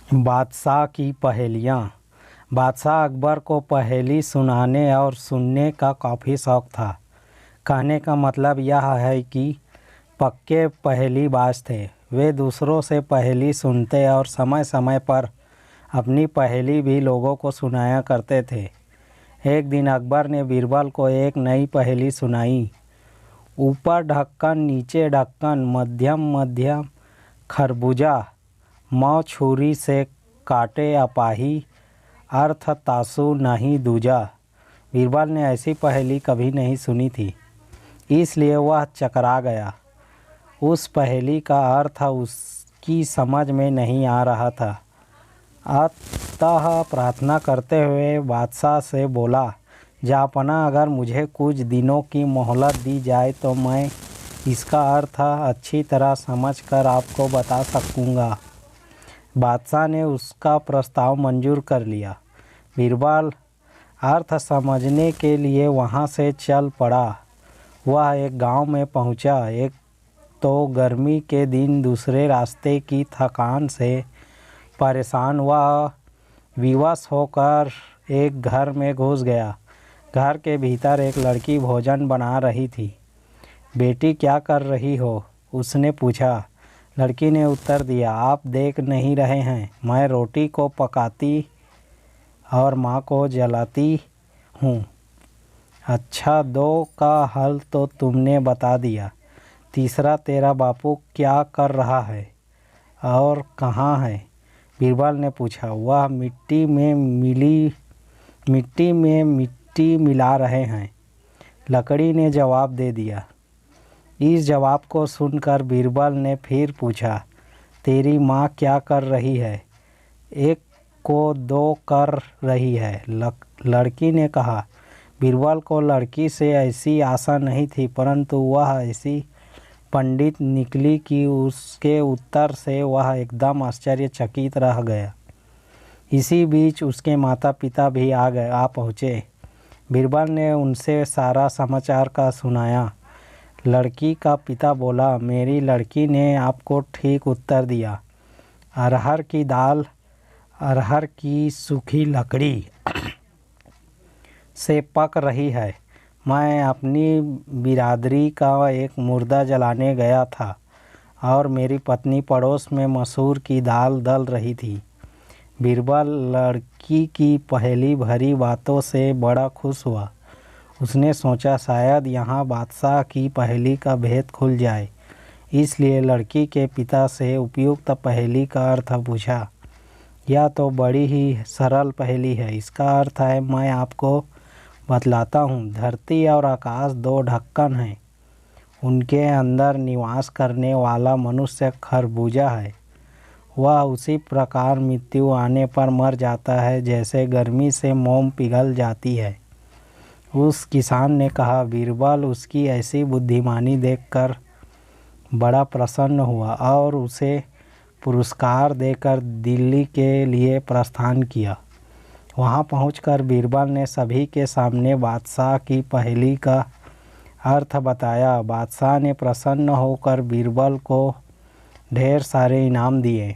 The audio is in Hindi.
बादशाह की पहेलियाँ। बादशाह अकबर को पहेली सुनाने और सुनने का काफ़ी शौक़ था। कहने का मतलब यह है कि पक्के पहेलीबाज थे। वे दूसरों से पहेली सुनते और समय समय पर अपनी पहेली भी लोगों को सुनाया करते थे। एक दिन अकबर ने बीरबल को एक नई पहेली सुनाई। ऊपर ढक्कन नीचे ढक्कन, मध्यम मध्यम खरबूजा, मौ छुरी से काटे अपाही, अर्थ तासु नहीं दूजा। बीरबल ने ऐसी पहेली कभी नहीं सुनी थी, इसलिए वह चकरा गया। उस पहेली का अर्थ उसकी समझ में नहीं आ रहा था। अतः प्रार्थना करते हुए बादशाह से बोला, जापना, अगर मुझे कुछ दिनों की मोहलत दी जाए तो मैं इसका अर्थ अच्छी तरह समझकर आपको बता सकूँगा। बादशाह ने उसका प्रस्ताव मंजूर कर लिया। बीरबल अर्थ समझने के लिए वहाँ से चल पड़ा। वह एक गांव में पहुँचा। एक तो गर्मी के दिन, दूसरे रास्ते की थकान से परेशान वह विवश होकर एक घर में घुस गया। घर के भीतर एक लड़की भोजन बना रही थी। बेटी, क्या कर रही हो? उसने पूछा। लड़की ने उत्तर दिया, आप देख नहीं रहे हैं, मैं रोटी को पकाती और माँ को जलाती हूँ। अच्छा, दो का हल तो तुमने बता दिया। तीसरा, तेरा बापू क्या कर रहा है और कहाँ है? बीरबल ने पूछा। वह मिट्टी में मिट्टी मिला रहे हैं, लकड़ी ने जवाब दे दिया। इस जवाब को सुनकर बीरबल ने फिर पूछा, तेरी माँ क्या कर रही है? एक को दो कर रही है, लड़की ने कहा। बीरबल को लड़की से ऐसी आशा नहीं थी, परंतु वह ऐसी पंडित निकली कि उसके उत्तर से वह एकदम आश्चर्यचकित रह गया। इसी बीच उसके माता पिता भी आ पहुँचे। बीरबल ने उनसे सारा समाचार का सुनाया। लड़की का पिता बोला, मेरी लड़की ने आपको ठीक उत्तर दिया। अरहर की दाल अरहर की सूखी लकड़ी से पक रही है। मैं अपनी बिरादरी का एक मुर्दा जलाने गया था और मेरी पत्नी पड़ोस में मसूर की दाल दल रही थी। बीरबल लड़की की पहेली भरी बातों से बड़ा खुश हुआ। उसने सोचा, शायद यहाँ बादशाह की पहेली का भेद खुल जाए। इसलिए लड़की के पिता से उपयुक्त पहेली का अर्थ पूछा। यह तो बड़ी ही सरल पहेली है। इसका अर्थ है, मैं आपको बतलाता हूँ। धरती और आकाश दो ढक्कन हैं। उनके अंदर निवास करने वाला मनुष्य खरबूजा है। वह उसी प्रकार मृत्यु आने पर मर जाता है जैसे गर्मी से मोम पिघल जाती है। उस किसान ने कहा। बीरबल उसकी ऐसी बुद्धिमानी देखकर बड़ा प्रसन्न हुआ और उसे पुरस्कार देकर दिल्ली के लिए प्रस्थान किया। वहां पहुंचकर बीरबल ने सभी के सामने बादशाह की पहेली का अर्थ बताया। बादशाह ने प्रसन्न होकर बीरबल को ढेर सारे इनाम दिए।